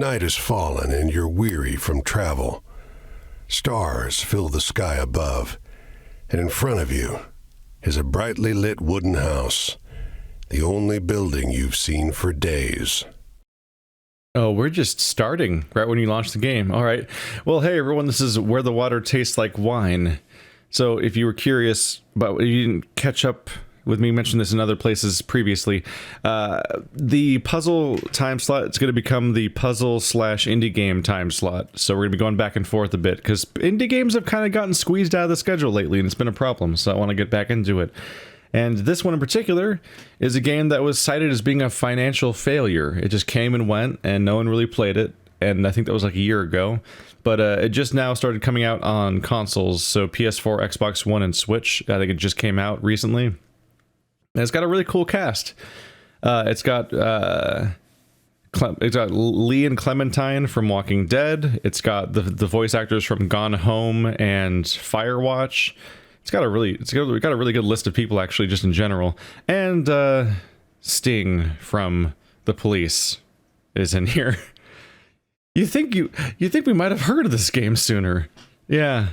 Night has fallen and you're weary from travel. Stars fill the sky above, and in front of you is a brightly lit wooden house, the only building you've seen for days. Oh, we're just starting right when you launch the game. All right. Well, hey, everyone, this is Where the Water Tastes Like Wine. So if you were curious, but you didn't catch up with me mention this in other places previously, the puzzle time slot, it's going to become the puzzle/indie game time slot. So we're going to be going back and forth a bit because indie games have kind of gotten squeezed out of the schedule lately, and it's been a problem. So I want to get back into it. And this one in particular is a game that was cited as being a financial failure. It just came and went, and no one really played it. And I think that was like a year ago. But it just now started coming out on consoles. So PS4, Xbox One, and Switch. I think it just came out recently. And it's got a really cool cast. It's got Lee and Clementine from Walking Dead. It's got the voice actors from Gone Home and Firewatch. It's got a really good list of people, actually, just in general. And Sting from The Police is in here. You think we might have heard of this game sooner? Yeah.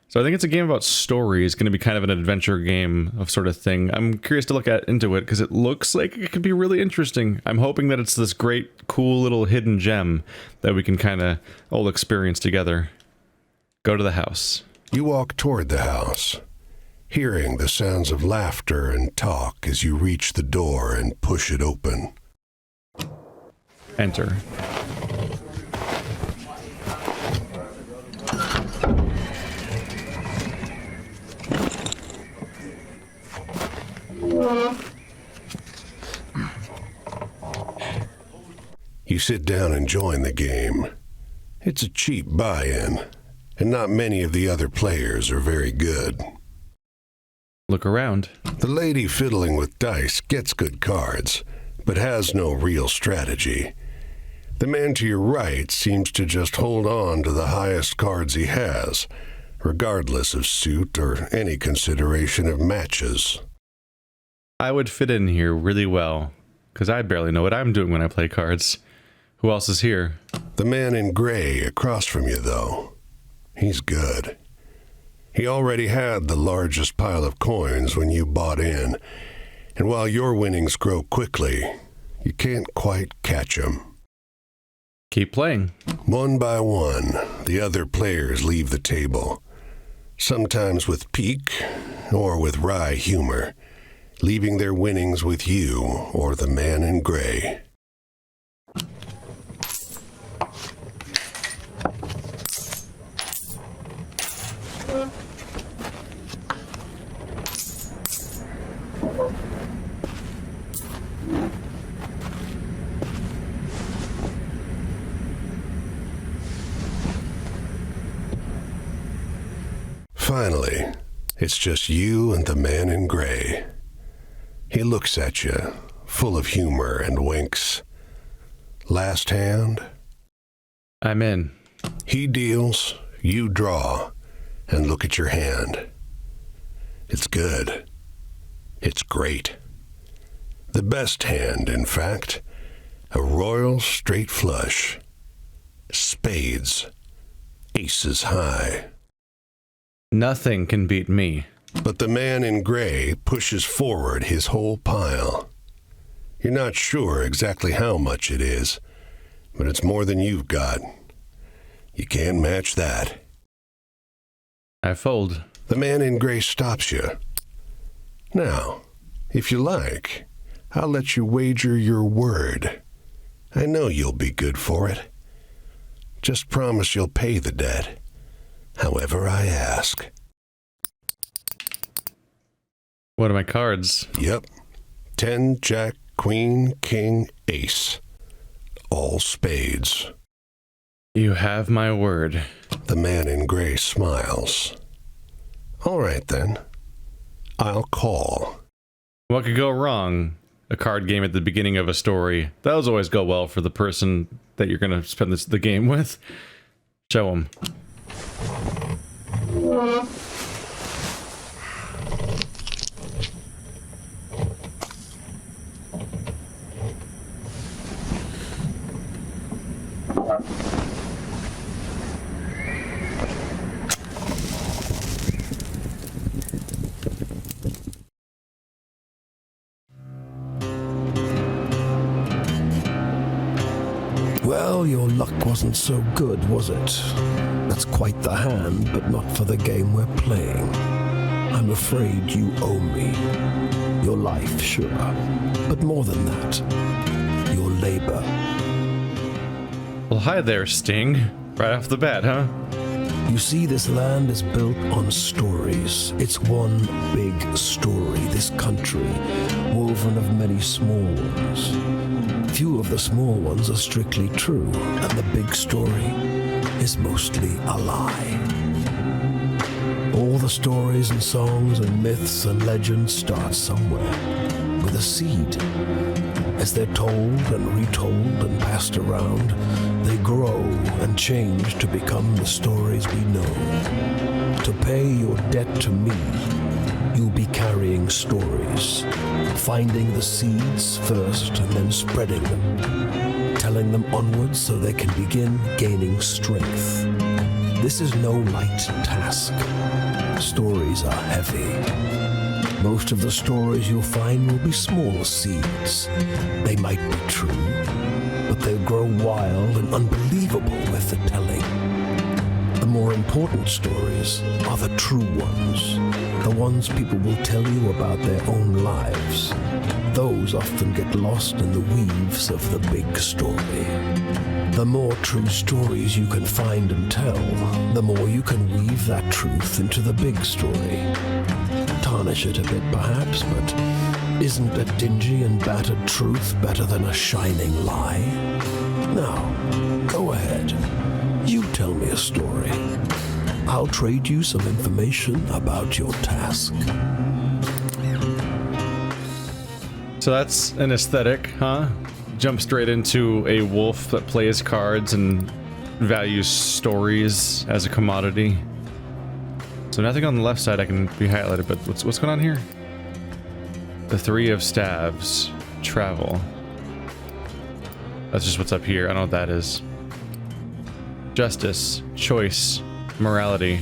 So I think it's a game about story. It's going to be kind of an adventure game of sort of thing. I'm curious to look into it because it looks like it could be really interesting. I'm hoping that it's this great, cool little hidden gem that we can kind of all experience together. Go to the house. You walk toward the house, hearing the sounds of laughter and talk as you reach the door and push it open. Enter. You sit down and join the game. It's a cheap buy-in, and not many of the other players are very good. Look around. The lady fiddling with dice gets good cards, but has no real strategy. The man to your right seems to just hold on to the highest cards he has, regardless of suit or any consideration of matches. I would fit in here really well, because I barely know what I'm doing when I play cards. Who else is here? The man in gray across from you, though. He's good. He already had the largest pile of coins when you bought in, and while your winnings grow quickly, you can't quite catch him. Keep playing. One by one, the other players leave the table, sometimes with pique or with wry humor, leaving their winnings with you or the man in gray. Finally, it's just you and the man in gray. He looks at you, full of humor, and winks. Last hand? I'm in. He deals, you draw, and look at your hand. It's good. It's great. The best hand, in fact. A royal straight flush. Spades. Aces high. Nothing can beat me. But the man in gray pushes forward his whole pile. You're not sure exactly how much it is, but it's more than you've got. You can't match that. I fold. The man in gray stops you. Now, if you like, I'll let you wager your word. I know you'll be good for it. Just promise you'll pay the debt, however I ask. What are my cards? Yep. 10, Jack, Queen, King, Ace. All spades. You have my word. The man in gray smiles. All right, then. I'll call. What could go wrong? A card game at the beginning of a story. Those always go well for the person that you're going to spend the game with. Show them. Well, your luck wasn't so good, was it? That's quite the hand, but not for the game we're playing. I'm afraid you owe me. Your life, sure, but more than that, your labor. Well, hi there, Sting. Right off the bat, huh? You see, this land is built on stories. It's one big story, this country, woven of many small ones. Few of the small ones are strictly true, and the big story is mostly a lie. All the stories and songs and myths and legends start somewhere, with a seed. As they're told and retold and passed around, they grow and change to become the stories we know. To pay your debt to me, you'll be carrying stories, finding the seeds first and then spreading them, telling them onwards so they can begin gaining strength. This is no light task. Stories are heavy. Most of the stories you'll find will be small seeds. They might be true, but they'll grow wild and unbelievable with the telling. The more important stories are the true ones, the ones people will tell you about their own lives. Those often get lost in the weaves of the big story. The more true stories you can find and tell, the more you can weave that truth into the big story. Tarnish it a bit perhaps, but isn't a dingy and battered truth better than a shining lie? Now, go ahead. You tell me a story. I'll trade you some information about your task. So that's an aesthetic, huh? Jump straight into a wolf that plays cards and values stories as a commodity. So nothing on the left side I can be highlighted, but what's going on here? The Three of Staves. Travel. That's just what's up here. I don't know what that is. Justice. Choice. Morality.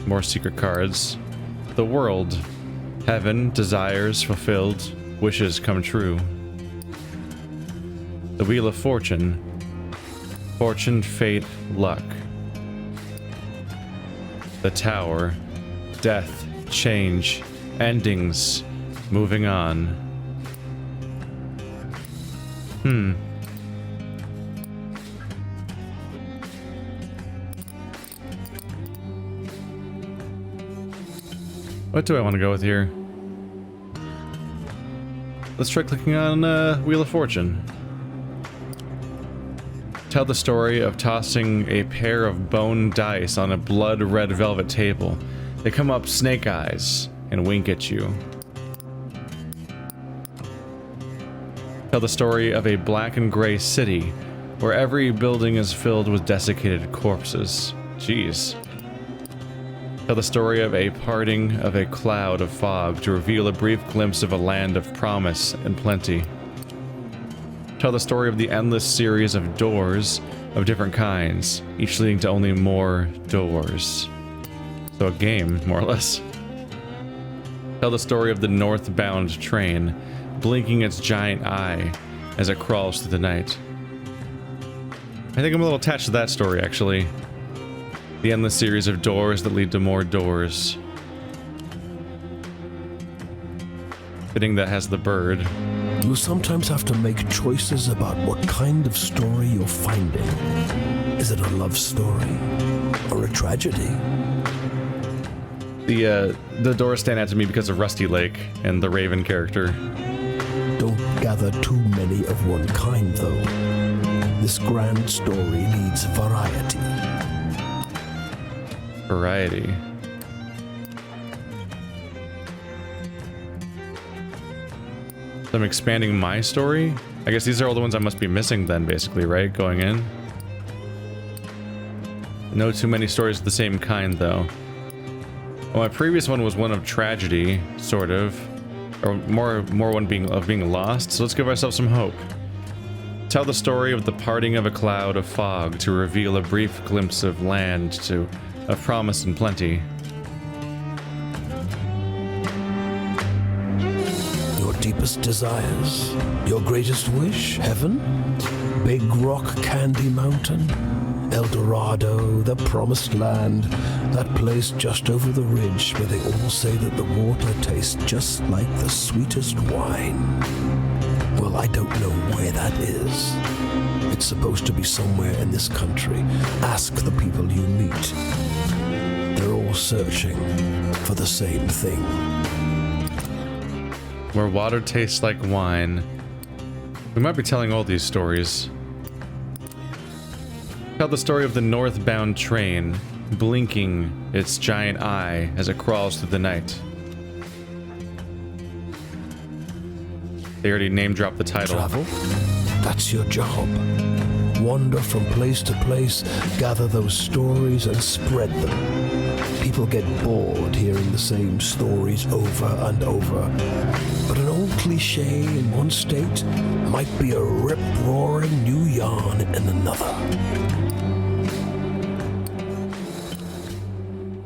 More secret cards. The World. Heaven. Desires fulfilled. Wishes come true. The Wheel of Fortune. Fortune, fate, luck. The Tower. Death, change, endings, moving on. What do I want to go with here? Let's try clicking on Wheel of Fortune. Tell the story of tossing a pair of bone dice on a blood-red velvet table. They come up snake eyes and wink at you. Tell the story of a black and gray city where every building is filled with desiccated corpses. Jeez. Tell the story of a parting of a cloud of fog to reveal a brief glimpse of a land of promise and plenty. Tell the story of the endless series of doors of different kinds, each leading to only more doors. So a game, more or less. Tell the story of the northbound train, blinking its giant eye as it crawls through the night. I think I'm a little attached to that story, actually. The endless series of doors that lead to more doors. Fitting that has the bird. You sometimes have to make choices about what kind of story you're finding. Is it a love story or a tragedy? The doors stand out to me because of Rusty Lake and the Raven character. Don't gather too many of one kind, though. This grand story needs variety. Variety. So I'm expanding my story? I guess these are all the ones I must be missing then, basically, right? Going in. No too many stories of the same kind, though. Well, my previous one was one of tragedy, sort of. Or more one being lost, so let's give ourselves some hope. Tell the story of the parting of a cloud of fog to reveal a brief glimpse of land of promise and plenty. Your deepest desires? Your greatest wish? Heaven? Big Rock Candy Mountain? El Dorado, the promised land, that place just over the ridge where they all say that the water tastes just like the sweetest wine. Well, I don't know where that is. It's supposed to be somewhere in this country. Ask the people you meet. They're all searching for the same thing. Where water tastes like wine. We might be telling all these stories. Tell the story of the northbound train, blinking its giant eye as it crawls through the night. They already name-dropped the title. Travel? That's your job. Wander from place to place, gather those stories and spread them. People get bored hearing the same stories over and over. But an old cliche in one state might be a rip-roaring new yarn in another.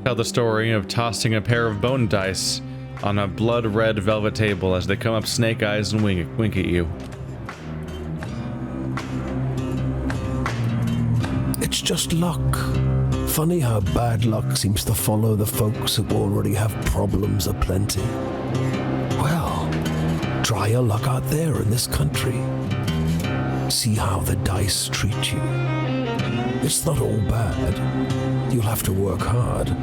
Tell the story of tossing a pair of bone dice on a blood-red velvet table as they come up snake eyes and wink at you. It's just luck. Funny how bad luck seems to follow the folks who already have problems aplenty. Well, try your luck out there in this country. See how the dice treat you. It's not all bad. You'll have to work hard,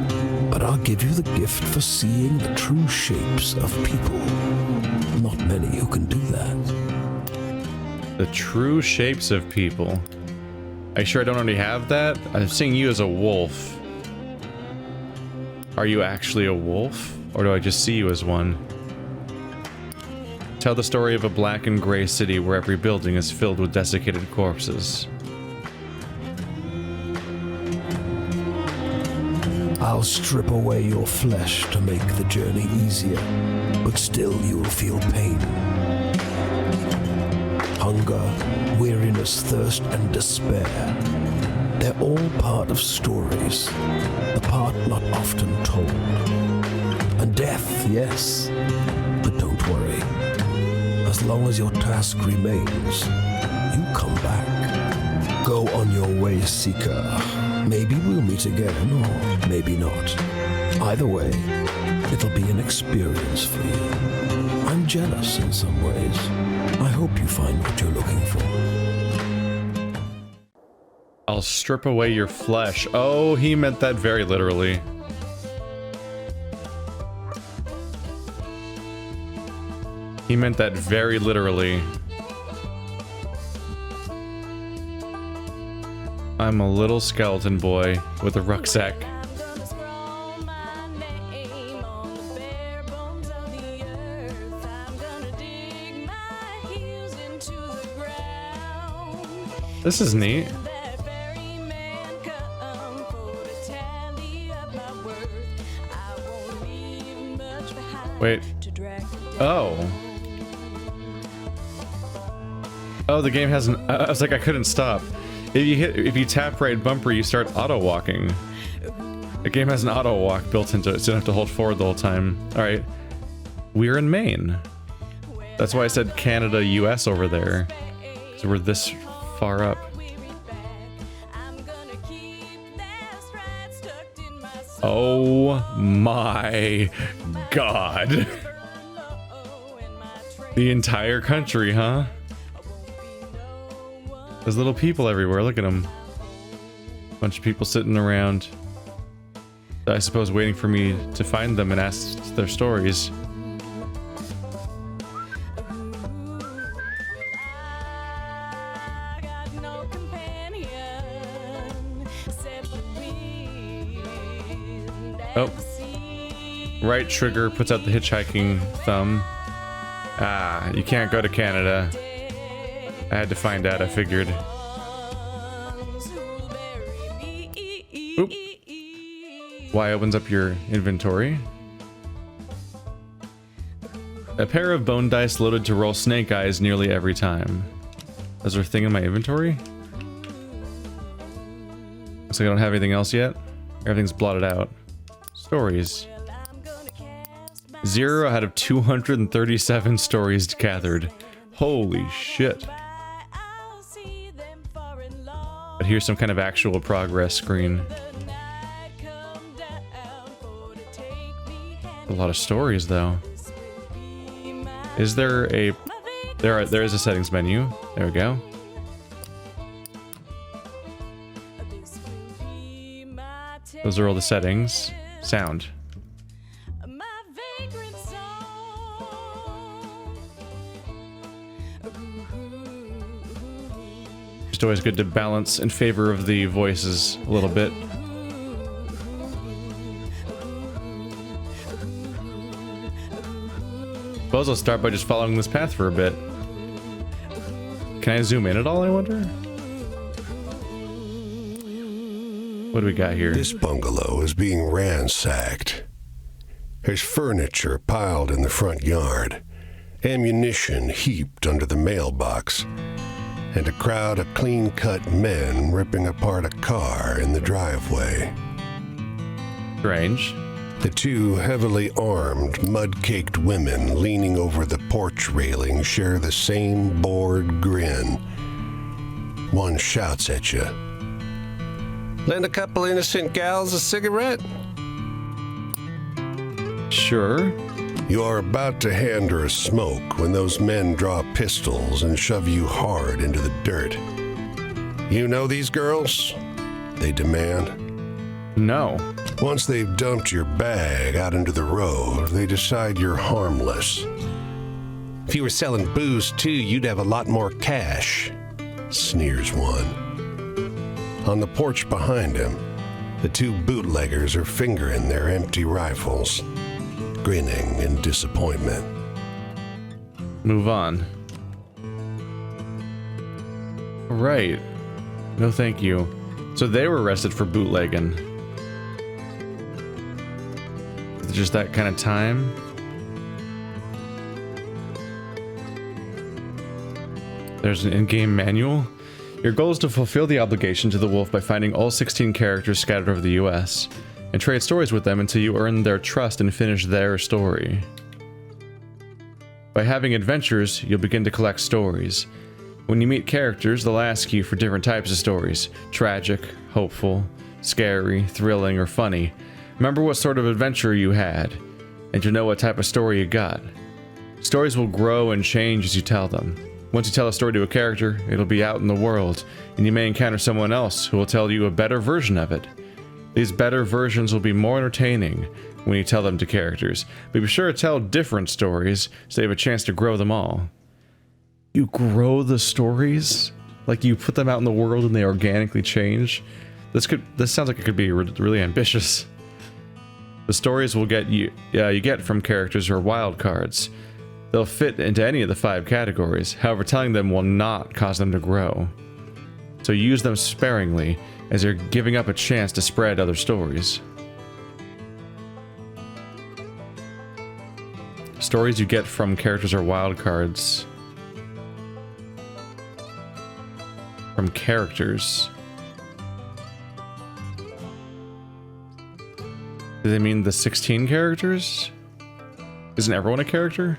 but I'll give you the gift for seeing the true shapes of people. Not many who can do that. The true shapes of people. Are you sure I don't already have that? I'm seeing you as a wolf. Are you actually a wolf? Or do I just see you as one? Tell the story of a black and gray city where every building is filled with desiccated corpses. I'll strip away your flesh to make the journey easier, but still you'll feel pain. Hunger, weariness, thirst, and despair. They're all part of stories, the part not often told. And death, yes, but don't worry. As long as your task remains, you come back. Go on your way, seeker. Maybe we'll meet again, or maybe not. Either way, it'll be an experience for you. I'm jealous in some ways. I hope you find what you're looking for. I'll strip away your flesh. Oh, he meant that very literally. He meant that very literally. I'm a little skeleton boy with a rucksack. This is neat. Wait. Oh. Oh, the game hasn't. I was like, I couldn't stop. If you tap right bumper, you start auto walking. The game has an auto walk built into it, so you don't have to hold forward the whole time. All right, we're in Maine. That's why I said Canada, US over there. So we're this far up. Oh my God. The entire country, huh? There's little people everywhere. Look at them. Bunch of people sitting around. I suppose waiting for me to find them and ask their stories. Oh. Right trigger puts out the hitchhiking thumb. Ah, you can't go to Canada. I had to find out, I figured. Oop. Y opens up your inventory. A pair of bone dice loaded to roll snake eyes nearly every time. Is there a thing in my inventory? Looks like I don't have anything else yet. Everything's blotted out. Stories. 0 out of 237 stories gathered. Holy shit. But here's some kind of actual progress screen. A lot of stories, though. Is there a... There is a settings menu. There we go. Those are all the settings. Sound. It's always good to balance in favor of the voices a little bit. Suppose I'll start by just following this path for a bit. Can I zoom in at all, I wonder? What do we got here? This bungalow is being ransacked. There's furniture piled in the front yard, ammunition heaped under the mailbox, and a crowd of clean-cut men ripping apart a car in the driveway. Strange. The two heavily armed, mud-caked women leaning over the porch railing share the same bored grin. One shouts at you. Lend a couple innocent gals a cigarette? Sure. You're about to hand her a smoke when those men draw pistols and shove you hard into the dirt. You know these girls? They demand. No. Once they've dumped your bag out into the road, they decide you're harmless. If you were selling booze too, you'd have a lot more cash, sneers one. On the porch behind him, the two bootleggers are fingering their empty rifles, grinning in disappointment. Move on. Right. No thank you. So they were arrested for bootlegging. Just that kind of time. There's an in-game manual. Your goal is to fulfill the obligation to the wolf by finding all 16 characters scattered over the US and trade stories with them until you earn their trust and finish their story. By having adventures, you'll begin to collect stories. When you meet characters, they'll ask you for different types of stories: tragic, hopeful, scary, thrilling, or funny. Remember what sort of adventure you had, and you'll know what type of story you got. Stories will grow and change as you tell them. Once you tell a story to a character, it'll be out in the world, and you may encounter someone else who will tell you a better version of it. These better versions will be more entertaining when you tell them to characters, but be sure to tell different stories so they have a chance to grow them all. You grow the stories? Like you put them out in the world and they organically change? This sounds like it could be really ambitious. The stories will get you get from characters are wild cards. They'll fit into any of the 5 categories. However, telling them will not cause them to grow. So use them sparingly, as you're giving up a chance to spread other stories. Stories you get from characters are wild cards. From characters. Do they mean the 16 characters? Isn't everyone a character?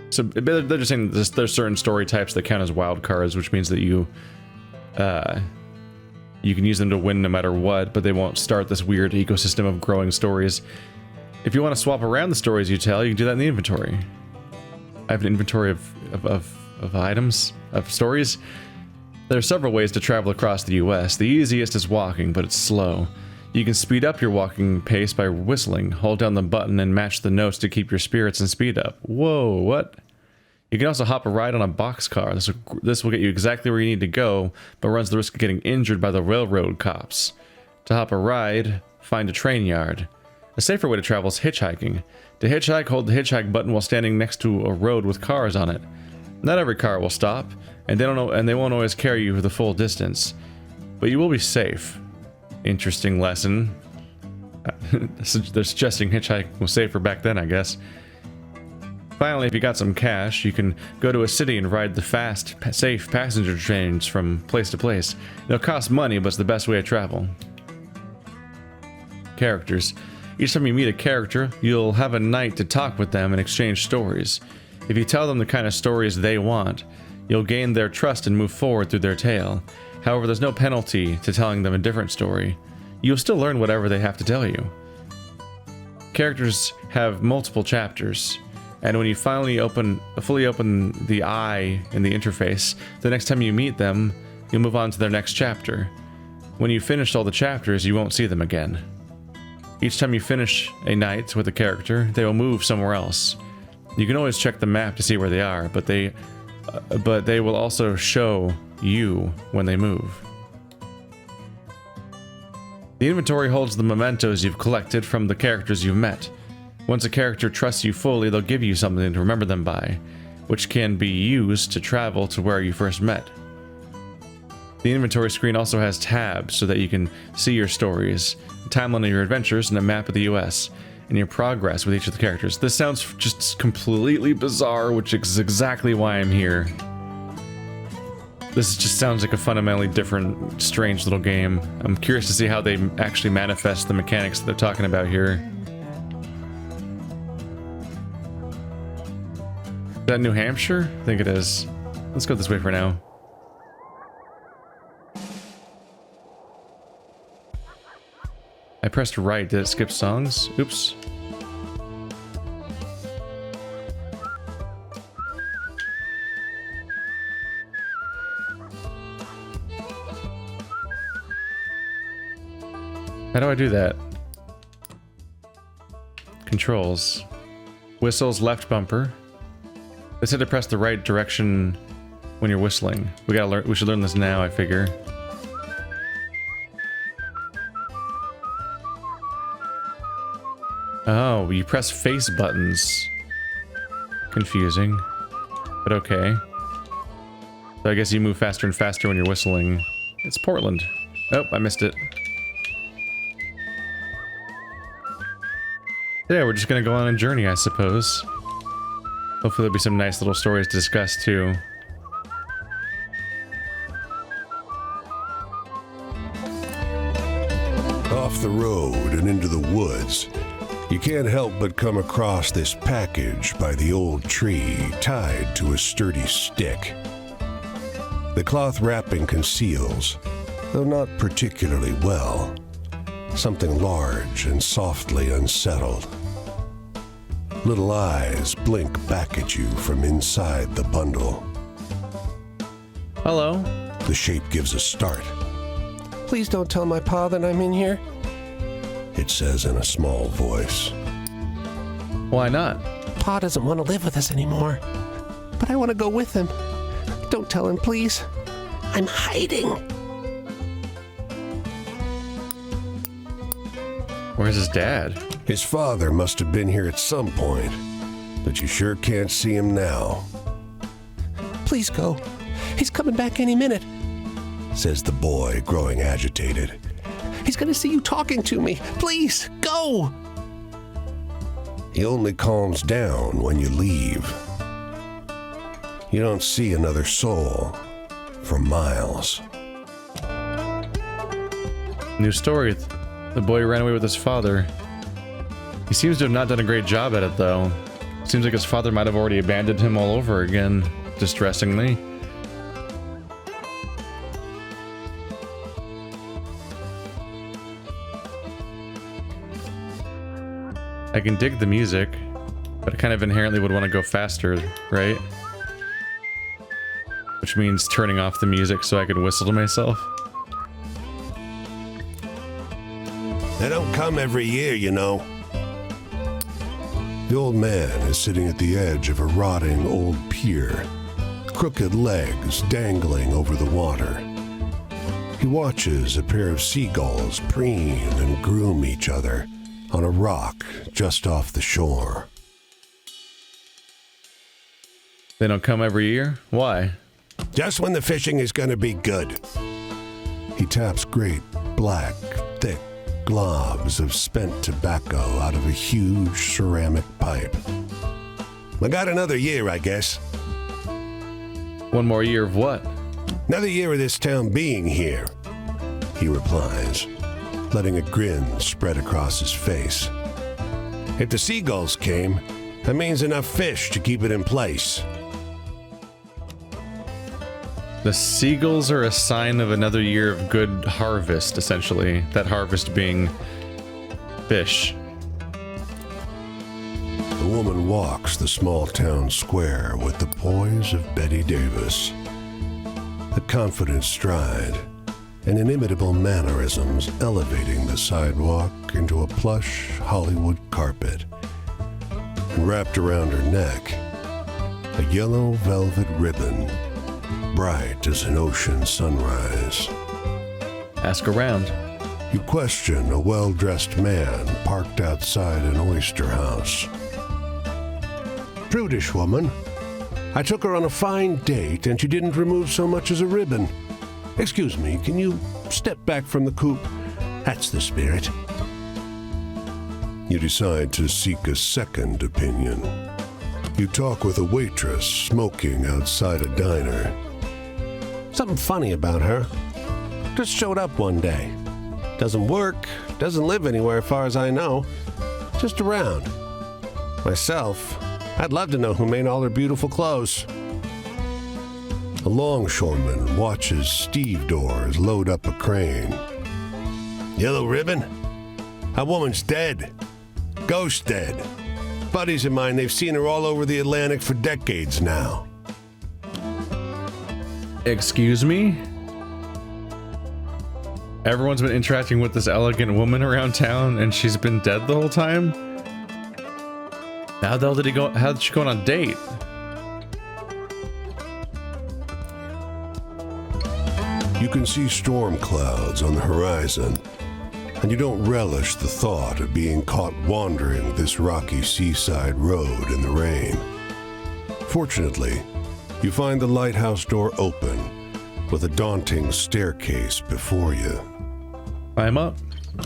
So they're just saying there's certain story types that count as wild cards, which means that you can use them to win no matter what, but they won't start this weird ecosystem of growing stories. If you want to swap around the stories you tell, you can do that in the inventory. I have an inventory of items, of stories. There are several ways to travel across the US. The easiest is walking, but it's slow. You can speed up your walking pace by whistling. Hold down the button and match the notes to keep your spirits and speed up. Whoa, what? You can also hop a ride on a boxcar. This will get you exactly where you need to go, but runs the risk of getting injured by the railroad cops. To hop a ride, find a train yard. A safer way to travel is hitchhiking. To hitchhike, hold the hitchhike button while standing next to a road with cars on it. Not every car will stop, and they won't always carry you the full distance, but you will be safe. Interesting lesson. They're suggesting hitchhiking was safer back then, I guess. Finally, if you got some cash, you can go to a city and ride the fast, safe passenger trains from place to place. It'll cost money, but it's the best way to travel. Characters. Each time you meet a character, you'll have a night to talk with them and exchange stories. If you tell them the kind of stories they want, you'll gain their trust and move forward through their tale. However, there's no penalty to telling them a different story. You'll still learn whatever they have to tell you. Characters have multiple chapters, and when you fully open the eye in the interface, the next time you meet them, you'll move on to their next chapter. When you've finished all the chapters, you won't see them again. Each time you finish a night with a character, they will move somewhere else. You can always check the map to see where they are, but they will also show you when they move. The inventory holds the mementos you've collected from the characters you've met. Once a character trusts you fully, they'll give you something to remember them by, which can be used to travel to where you first met. The inventory screen also has tabs so that you can see your stories, a timeline of your adventures, and a map of the US, and your progress with each of the characters. This sounds just completely bizarre, which is exactly why I'm here. This just sounds like a fundamentally different, strange little game. I'm curious to see how they actually manifest the mechanics that they're talking about here. Is that New Hampshire? I think it is. Let's go this way for now. I pressed right. Did it skip songs? Oops. How do I do that? Controls. Whistles left bumper. They said to press the right direction when you're whistling. We should learn this now, I figure. Oh, you press face buttons. Confusing. But okay. So I guess you move faster and faster when you're whistling. It's Portland. Oh, I missed it. Yeah, we're just gonna go on a journey, I suppose. Hopefully there'll be some nice little stories to discuss, too. Off the road and into the woods, you can't help but come across this package by the old tree tied to a sturdy stick. The cloth wrapping conceals, though not particularly well, something large and softly unsettled. Little eyes blink back at you from inside the bundle. Hello. The shape gives a start. Please don't tell my pa that I'm in here. It says in a small voice. Why not? Pa doesn't want to live with us anymore. But I want to go with him. Don't tell him, please. I'm hiding. Where's his dad? His father must have been here at some point, but you sure can't see him now. Please go. He's coming back any minute, says the boy, growing agitated. He's gonna see you talking to me. Please, go! He only calms down when you leave. You don't see another soul for miles. New story. The boy ran away with his father. He seems to have not done a great job at it, though. Seems like his father might have already abandoned him all over again, distressingly. I can dig the music, but I kind of inherently would want to go faster, right? Which means turning off the music so I can whistle to myself. They don't come every year, you know. The old man is sitting at the edge of a rotting old pier, crooked legs dangling over the water. He watches a pair of seagulls preen and groom each other on a rock just off the shore. They don't come every year? Why? Just when the fishing is going to be good. He taps great, black, thick globs of spent tobacco out of a huge ceramic pipe. I got another year, I guess. One more year of what? Another year of this town being here, he replies, letting a grin spread across his face. If the seagulls came, that means enough fish to keep it in place. The seagulls are a sign of another year of good harvest, essentially. That harvest being fish. The woman walks the small town square with the poise of Betty Davis. A confident stride and inimitable mannerisms elevating the sidewalk into a plush Hollywood carpet. And wrapped around her neck, a yellow velvet ribbon, bright as an ocean sunrise. Ask around. You question a well-dressed man parked outside an oyster house. Prudish woman. I took her on a fine date and she didn't remove so much as a ribbon. Excuse me, can you step back from the coupe? That's the spirit. You decide to seek a second opinion. You talk with a waitress smoking outside a diner. Something funny about her. Just showed up one day. Doesn't work, doesn't live anywhere as far as I know. Just around. Myself, I'd love to know who made all her beautiful clothes. A longshoreman watches stevedores load up a crane. Yellow ribbon? That woman's dead. Ghost dead. Buddies of mine, they've seen her all over the Atlantic for decades now. Excuse me? Everyone's been interacting with this elegant woman around town and she's been dead the whole time? How the hell did he go? How did she go on a date? You can see storm clouds on the horizon, and you don't relish the thought of being caught wandering this rocky seaside road in the rain. Fortunately, you find the lighthouse door open, with a daunting staircase before you. I'm up.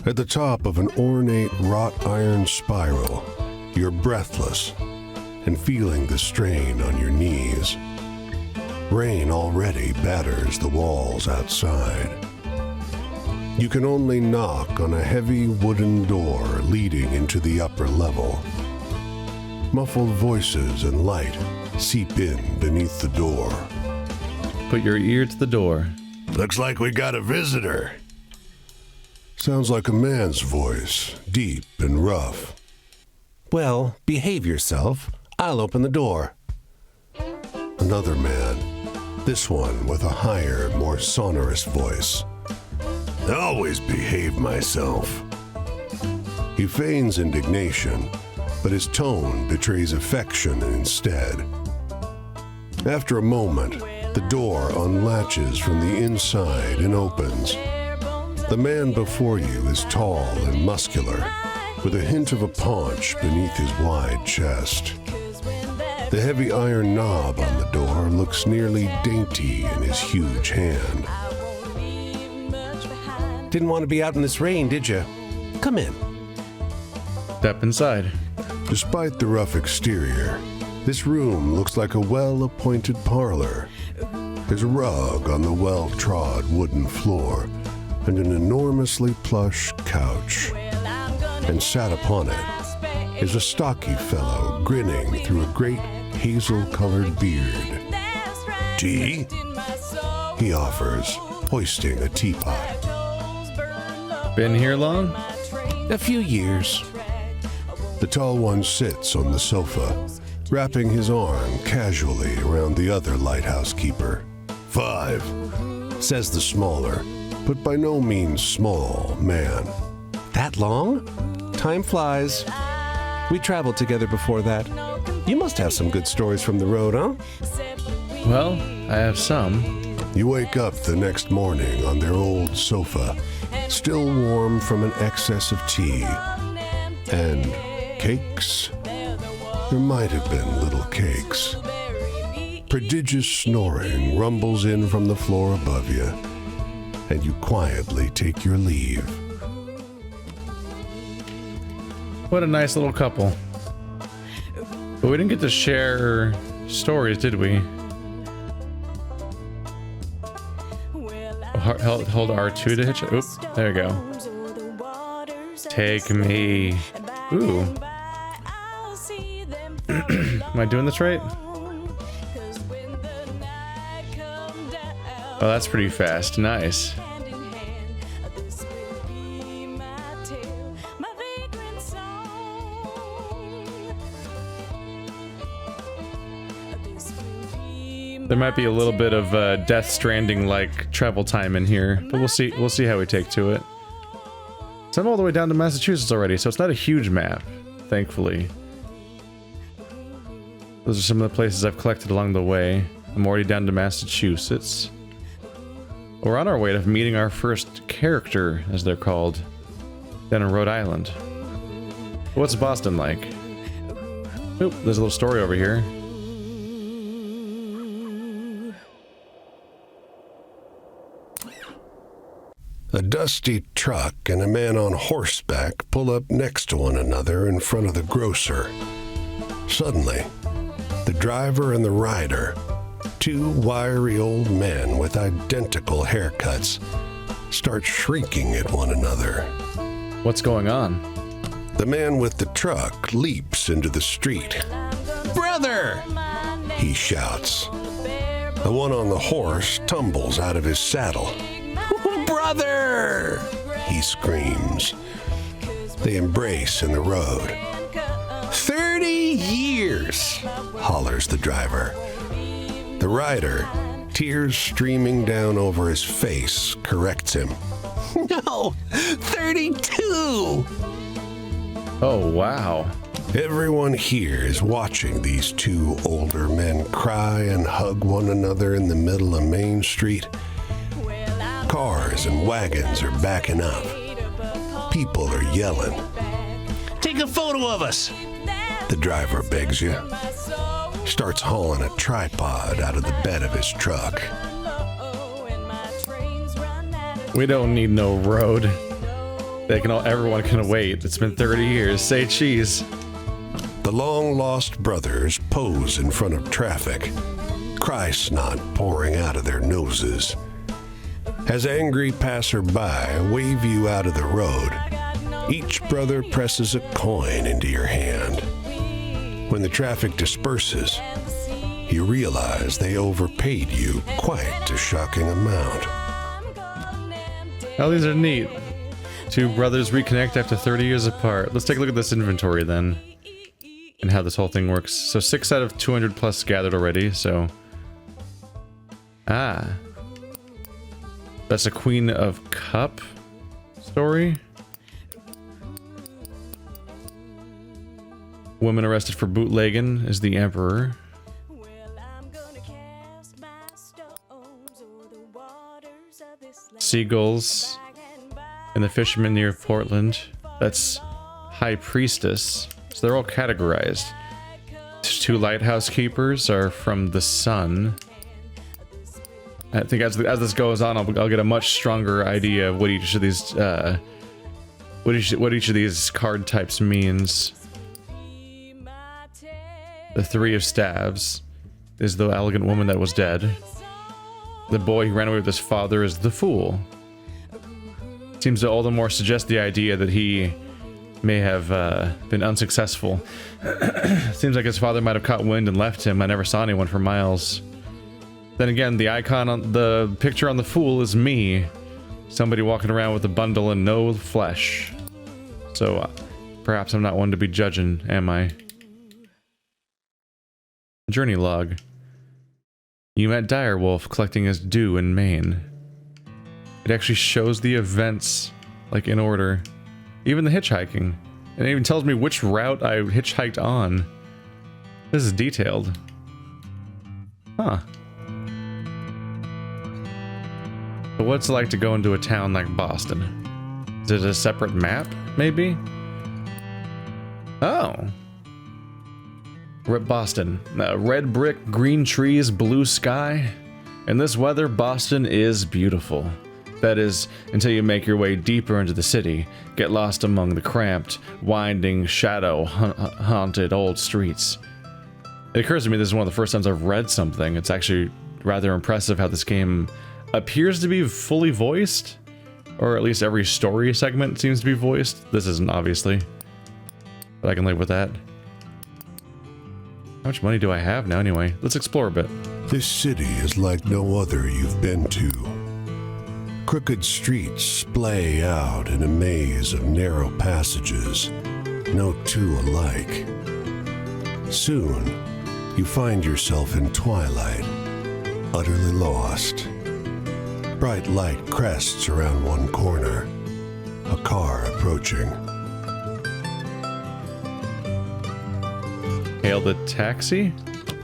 At the top of an ornate wrought iron spiral, you're breathless and feeling the strain on your knees. Rain already batters the walls outside. You can only knock on a heavy wooden door leading into the upper level. Muffled voices and light seep in beneath the door. Put your ear to the door. Looks like we got a visitor. Sounds like a man's voice, deep and rough. Well, behave yourself. I'll open the door. Another man, this one with a higher, more sonorous voice. I always behave myself. He feigns indignation, but his tone betrays affection instead. After a moment, the door unlatches from the inside and opens. The man before you is tall and muscular, with a hint of a paunch beneath his wide chest. The heavy iron knob on the door looks nearly dainty in his huge hand. Didn't want to be out in this rain, did you? Come in. Step inside. Despite the rough exterior, this room looks like a well-appointed parlor. There's a rug on the well-trod wooden floor and an enormously plush couch. And sat upon it is a stocky fellow grinning through a great hazel-colored beard. Tea? He offers, hoisting a teapot. Been here long? A few years. The tall one sits on the sofa, wrapping his arm casually around the other lighthouse keeper. 5, says the smaller, but by no means small, man. That long? Time flies. We traveled together before that. You must have some good stories from the road, huh? Well, I have some. You wake up the next morning on their old sofa, still warm from an excess of tea. And cakes? There might have been little cakes. Prodigious snoring rumbles in from the floor above you, and you quietly take your leave. What a nice little couple. But we didn't get to share stories, did we? Hold R2 to hitch. Oop, there we go. Take me. Ooh. Am I doing this right? Oh, that's pretty fast. Nice. There might be a little bit of Death Stranding like travel time in here, but we'll see. We'll see how we take to it. So I'm all the way down to Massachusetts already, so it's not a huge map, thankfully. Those are some of the places I've collected along the way. I'm already down to Massachusetts. We're on our way to meeting our first character, as they're called, down in Rhode Island. What's Boston like? Oop, there's a little story over here. A dusty truck and a man on horseback pull up next to one another in front of the grocer. Suddenly, the driver and the rider, two wiry old men with identical haircuts, start shrieking at one another. What's going on? The man with the truck leaps into the street. "Brother!" he shouts. The one on the horse tumbles out of his saddle. "Brother!" he screams. They embrace in the road. 30 years, hollers the driver. The rider, tears streaming down over his face, corrects him. "No, 32!" Oh, wow. Everyone here is watching these two older men cry and hug one another in the middle of Main Street. Cars and wagons are backing up. People are yelling. "Take a photo of us," the driver begs you. Starts hauling a tripod out of the bed of his truck. We don't need no road. Everyone can wait. It's been 30 years. Say cheese. The long-lost brothers pose in front of traffic, cry snot pouring out of their noses. As angry passerby wave you out of the road, each brother presses a coin into your hand. When the traffic disperses, you realize they overpaid you quite a shocking amount. Oh, these are neat. Two brothers reconnect after 30 years apart. Let's take a look at this inventory then, and how this whole thing works. So 6 out of 200 plus gathered already, so... Ah. That's a Queen of Cup story. Woman arrested for bootlegging is the Emperor. Seagulls and the fisherman near Portland. That's High Priestess. So they're all categorized. Two lighthouse keepers are from the sun. I think as this goes on, I'll get a much stronger idea of what each of these what each of these card types means. The Three of Staves is the elegant woman that was dead. The boy who ran away with his father is the Fool. Seems to all the more suggest the idea that he may have been unsuccessful. Seems like his father might have caught wind and left him. I never saw anyone for miles. Then again, the icon on the picture on the Fool is me. Somebody walking around with a bundle and no flesh. So perhaps I'm not one to be judging, am I? Journey log. You met Direwolf collecting his due in Maine. It actually shows the events, like, in order. Even the hitchhiking. And it even tells me which route I hitchhiked on. This is detailed. Huh. But what's it like to go into a town like Boston? Is it a separate map, maybe? Oh. We're at Boston. Red brick, green trees, blue sky. In this weather, Boston is beautiful. That is, until you make your way deeper into the city, get lost among the cramped, winding, shadow-haunted old streets. It occurs to me this is one of the first times I've read something. It's actually rather impressive how this game appears to be fully voiced, or at least every story segment seems to be voiced. This isn't, obviously, but I can live with that. How much money do I have now anyway? Let's explore a bit. This city is like no other you've been to. Crooked streets splay out in a maze of narrow passages, no two alike. Soon, you find yourself in twilight, utterly lost. Bright light crests around one corner, a car approaching. Hail the taxi?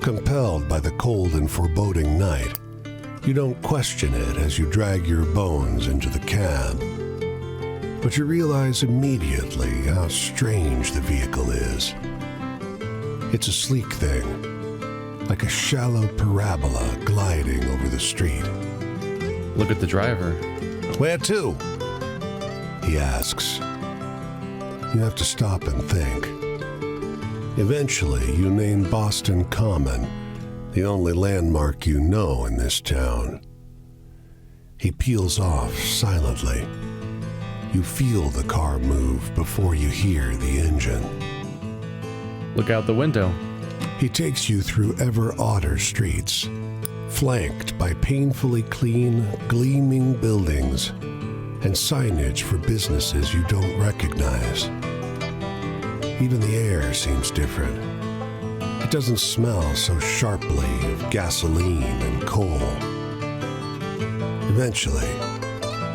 Compelled by the cold and foreboding night, you don't question it as you drag your bones into the cab. But you realize immediately how strange the vehicle is. It's a sleek thing, like a shallow parabola gliding over the street. Look at the driver. Where to? He asks. You have to stop and think. Eventually, you name Boston Common, the only landmark you know in this town. He peels off silently. You feel the car move before you hear the engine. Look out the window. He takes you through ever odder streets, flanked by painfully clean, gleaming buildings and signage for businesses you don't recognize. Even the air seems different. It doesn't smell so sharply of gasoline and coal. Eventually,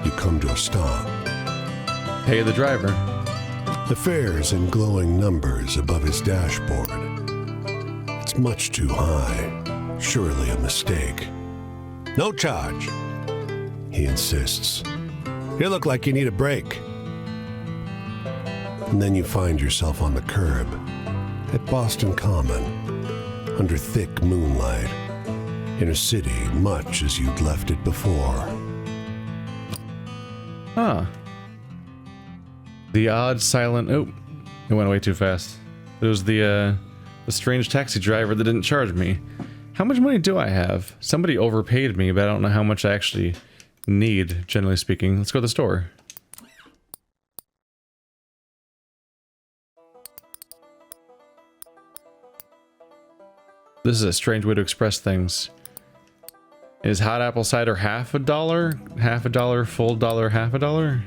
you come to a stop. Hey, the driver. The fare's in glowing numbers above his dashboard. It's much too high. Surely a mistake. No charge, he insists. You look like you need a break. And then you find yourself on the curb at Boston Common, under thick moonlight, in a city much as you'd left it before. Huh. The odd silent... Oh, it went way too fast. It was the strange taxi driver that didn't charge me. How much money do I have? Somebody overpaid me, but I don't know how much I actually need, generally speaking. Let's go to the store. This is a strange way to express things. Is hot apple cider half $1? Half $1, full dollar, half $1?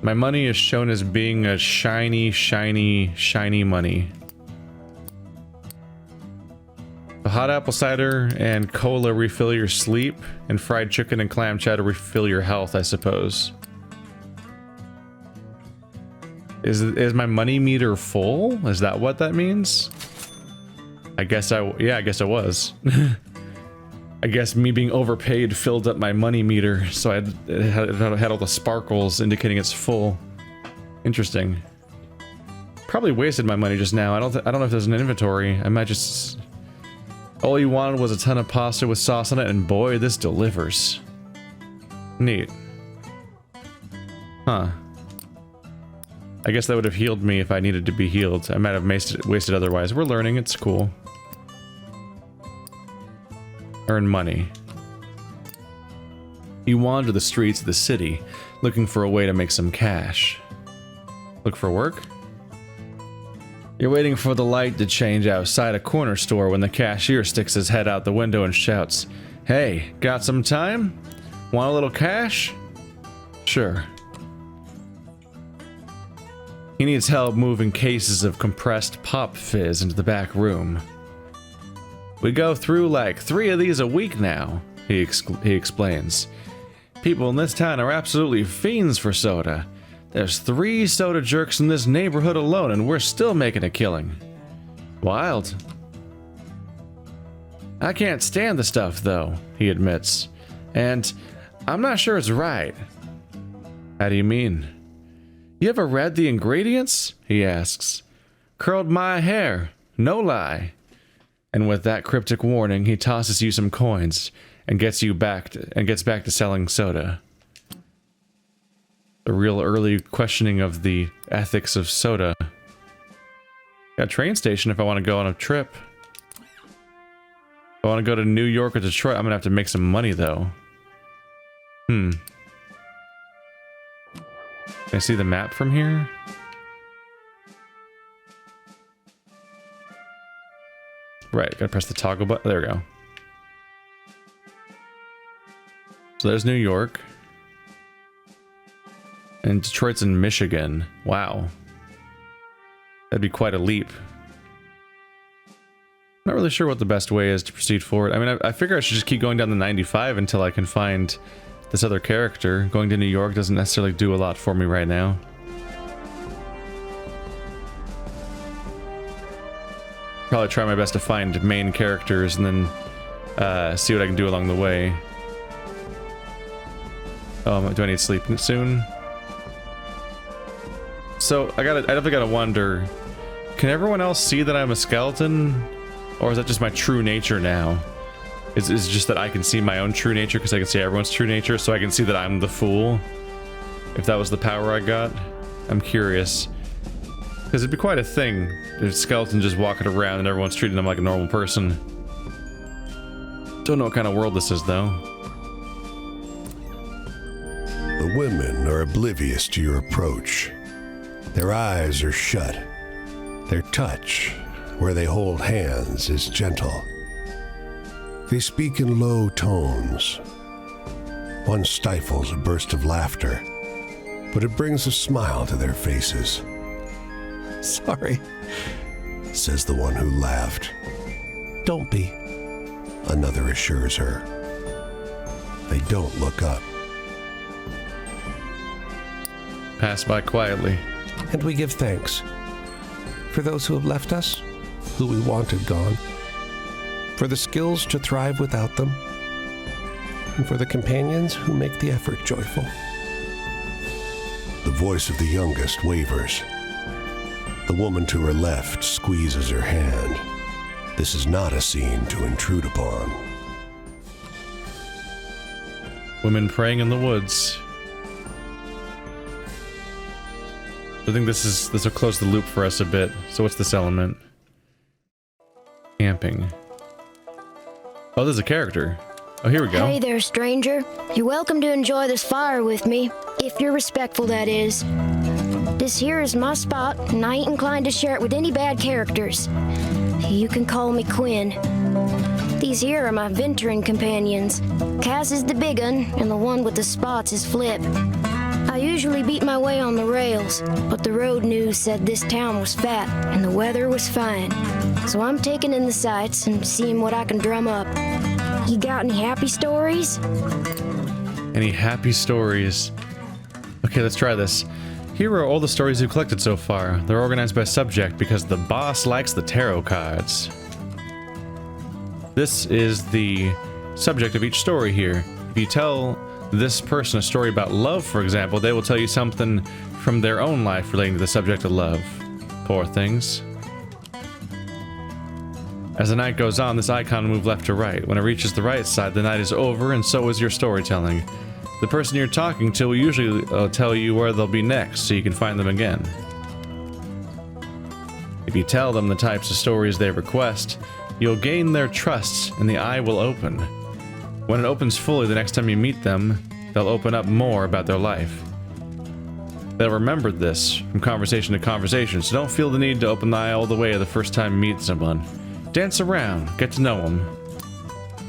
My money is shown as being a shiny, shiny, shiny money. The hot apple cider and cola refill your sleep, and fried chicken and clam chowder refill your health, I suppose. Is my money meter full? Is that what that means? I guess I was. I guess me being overpaid filled up my money meter, so it had all the sparkles indicating it's full. Interesting. Probably wasted my money just now. I don't know if there's an inventory. I might just... All you wanted was a ton of pasta with sauce on it, and boy, this delivers. Neat. Huh. I guess that would have healed me if I needed to be healed. I might have wasted otherwise. We're learning, it's cool. Earn money. You wander the streets of the city, looking for a way to make some cash. Look for work? You're waiting for the light to change outside a corner store when the cashier sticks his head out the window and shouts, "Hey, got some time? Want a little cash?" Sure. He needs help moving cases of compressed pop fizz into the back room. We go through like 3 of these a week now, he explains. People in this town are absolutely fiends for soda. There's 3 soda jerks in this neighborhood alone, and we're still making a killing. Wild. I can't stand the stuff, though, he admits. And I'm not sure it's right. How do you mean? You ever read the ingredients? He asks. Curled my hair, no lie. And with that cryptic warning, he tosses you some coins and gets back to selling soda. A real early questioning of the ethics of soda. Got a train station if I want to go on a trip. If I want to go to New York or Detroit, I'm gonna have to make some money though. Can I see the map from here? Right, gotta press the toggle button. There we go. So there's New York. And Detroit's in Michigan. Wow. That'd be quite a leap. Not really sure what the best way is to proceed forward. I mean, I figure I should just keep going down the 95 until I can find this other character. Going to New York doesn't necessarily do a lot for me right now. Probably try my best to find main characters and then see what I can do along the way. Oh, do I need sleep soon? So I definitely gotta wonder, can everyone else see that I'm a skeleton? Or is that just my true nature now? Is it just that I can see my own true nature because I can see everyone's true nature, so I can see that I'm the fool? If that was the power I got? I'm curious. Because it'd be quite a thing. There's skeletons just walking around and everyone's treating them like a normal person. Don't know what kind of world this is, though. The women are oblivious to your approach. Their eyes are shut. Their touch, where they hold hands, is gentle. They speak in low tones. One stifles a burst of laughter, but it brings a smile to their faces. Sorry, Says the one who laughed. don't be. Another assures her. They don't look up. Pass by quietly. And we give thanks for those who have left us, who we wanted gone, for the skills to thrive without them, and for the companions who make the effort joyful. The voice of the youngest wavers. The woman to her left squeezes her hand. This is not a scene to intrude upon. Women praying in the woods. I think this will close the loop for us a bit. So what's this element? Camping. Oh, there's a character. Oh, here we go. Hey there, stranger. You're welcome to enjoy this fire with me, if you're respectful, that is. This here is my spot, and I ain't inclined to share it with any bad characters. You can call me Quinn. These here are my venturing companions. Cass is the big un, and the one with the spots is Flip. I usually beat my way on the rails, but the road news said this town was fat, and the weather was fine. So I'm taking in the sights and seeing what I can drum up. You got any happy stories? Any happy stories? Okay, let's try this. Here are all the stories we've collected so far. They're organized by subject because the boss likes the tarot cards. This is the subject of each story here. If you tell this person a story about love, for example, they will tell you something from their own life relating to the subject of love. Poor things. As the night goes on, this icon will move left to right. When it reaches the right side, the night is over, and so is your storytelling. The person you're talking to will usually tell you where they'll be next, so you can find them again. If you tell them the types of stories they request, you'll gain their trust, and the eye will open. When it opens fully the next time you meet them, they'll open up more about their life. They'll remember this from conversation to conversation, so don't feel the need to open the eye all the way the first time you meet someone. Dance around, get to know them.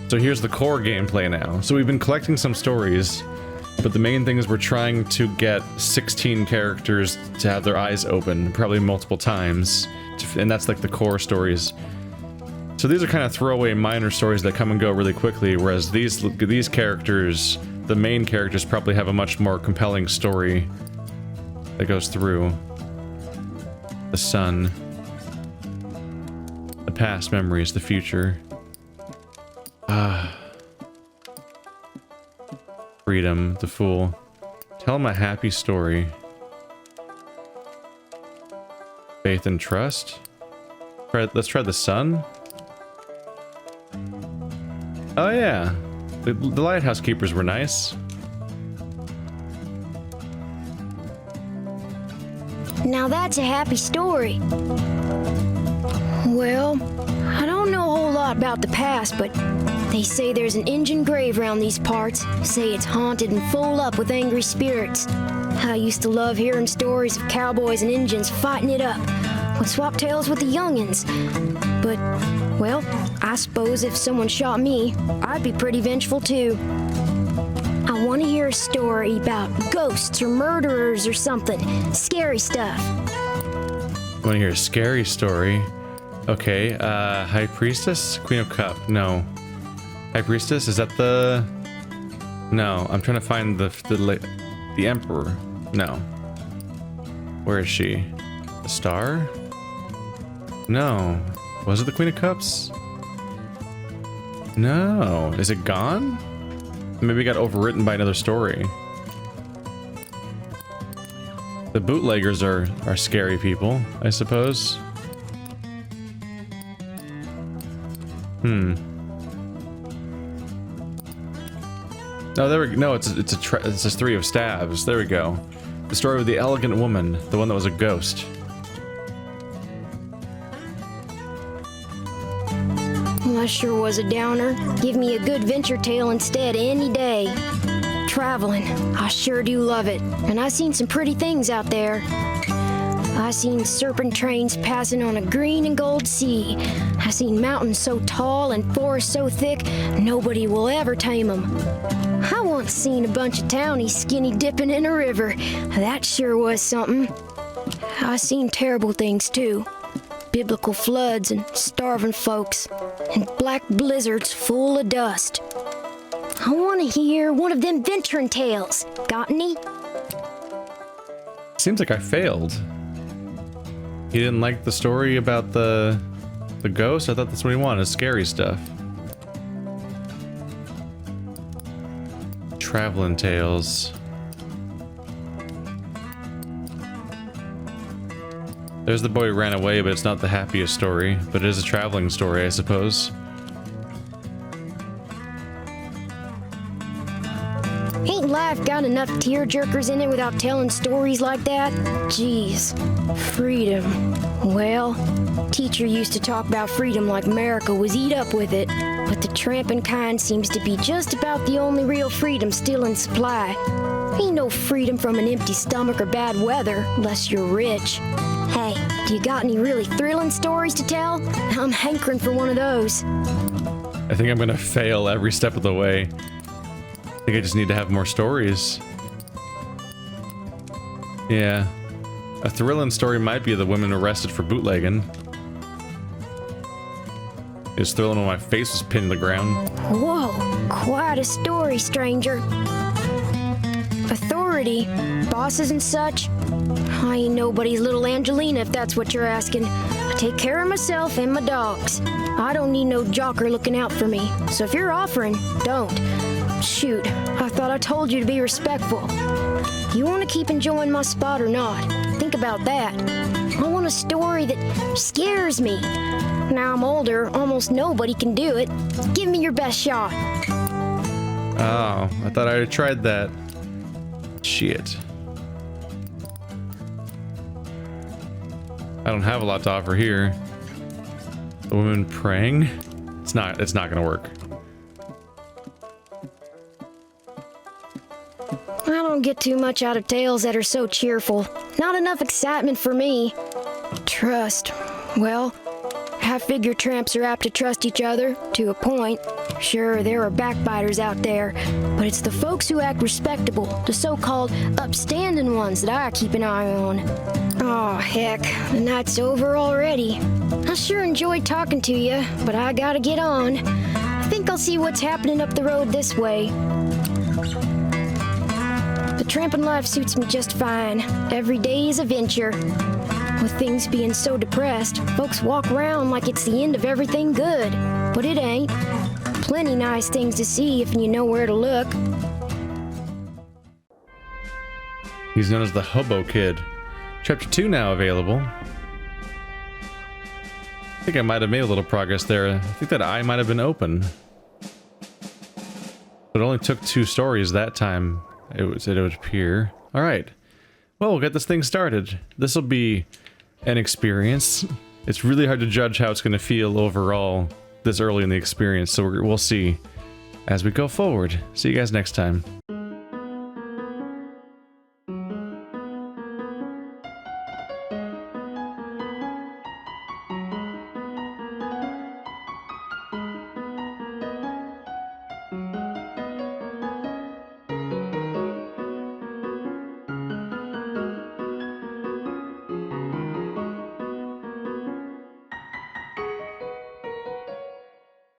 So here's the core gameplay now. So we've been collecting some stories, but the main thing is we're trying to get 16 characters to have their eyes open, probably multiple times, and that's like the core stories. So these are kind of throwaway minor stories that come and go really quickly, whereas these characters, the main characters, probably have a much more compelling story that goes through. The sun. The past memories, the future. Freedom, the fool. Tell him a happy story. Faith and trust. Let's try the sun. Oh yeah, the lighthouse keepers were nice. Now that's a happy story. Well, I don't know a whole lot about the past, but they say there's an Injun grave around these parts. Say it's haunted and full up with angry spirits. I used to love hearing stories of cowboys and Injuns fighting it up, would swap tales with the youngins. But, well, I suppose if someone shot me, I'd be pretty vengeful too. I want to hear a story about ghosts or murderers or something. Scary stuff. Want to hear a scary story? Okay, High Priestess? Queen of Cup. No. High Priestess? Is that the... No, I'm trying to find the Emperor. No. Where is she? The Star? No. Was it the Queen of Cups? No. Is it gone? Maybe it got overwritten by another story. The bootleggers are scary people, I suppose. No, there we go. No, it's a Three of Staves. There we go. The story of the elegant woman, the one that was a ghost. Well, that sure was a downer. Give me a good venture tale instead any day. Traveling, I sure do love it. And I seen some pretty things out there. I seen serpent trains passing on a green and gold sea. I seen mountains so tall and forests so thick, nobody will ever tame them. I once seen a bunch of townies skinny dipping in a river. That sure was something. I seen terrible things too. Biblical floods and starving folks, and black blizzards full of dust. I want to hear one of them venturing tales. Got any? Seems like I failed. He didn't like the story about the ghost? I thought that's what he wanted, scary stuff. Traveling tales. There's the boy who ran away, but it's not the happiest story. But it is a traveling story, I suppose. Ain't life got enough tearjerkers in it without telling stories like that? Jeez. Freedom. Well, teacher used to talk about freedom like America was eat up with it. But the tramping kind seems to be just about the only real freedom still in supply. Ain't no freedom from an empty stomach or bad weather, unless you're rich. Hey, do you got any really thrilling stories to tell? I'm hankering for one of those. I think I'm gonna fail every step of the way. I think I just need to have more stories. Yeah. A thrilling story might be the women arrested for bootlegging. It was thrilling when my face was pinned to the ground. Whoa, quite a story, stranger. Authority, bosses and such. I ain't nobody's little Angelina if that's what you're asking. I take care of myself and my dogs. I don't need no jocker looking out for me. So if you're offering, don't. Shoot, I thought I told you to be respectful. You want to keep enjoying my spot or not? Think about that. I want a story that scares me. Now I'm older, almost nobody can do it. Give me your best shot. Oh, I thought I had tried that. Shit. I don't have a lot to offer here. The woman praying? It's not gonna work. I don't get too much out of tales that are so cheerful. Not enough excitement for me. Trust. Well, I figure tramps are apt to trust each other, to a point. Sure, there are backbiters out there, but it's the folks who act respectable, the so-called upstanding ones that I keep an eye on. Oh, heck, the night's over already. I sure enjoyed talking to you, but I gotta get on. I think I'll see what's happening up the road this way. The tramping life suits me just fine. Every day is a venture. With things being so depressed, folks walk around like it's the end of everything good. But it ain't. Plenty nice things to see if you know where to look. He's known as the Hobo Kid. Chapter 2 now available. I think I might have made a little progress there. I think that eye might have been open. But it only took 2 stories that time. It would appear. Alright. Well, we'll get this thing started. This will be an experience. It's really hard to judge how it's going to feel overall this early in the experience, so we'll see as we go forward. See you guys next time.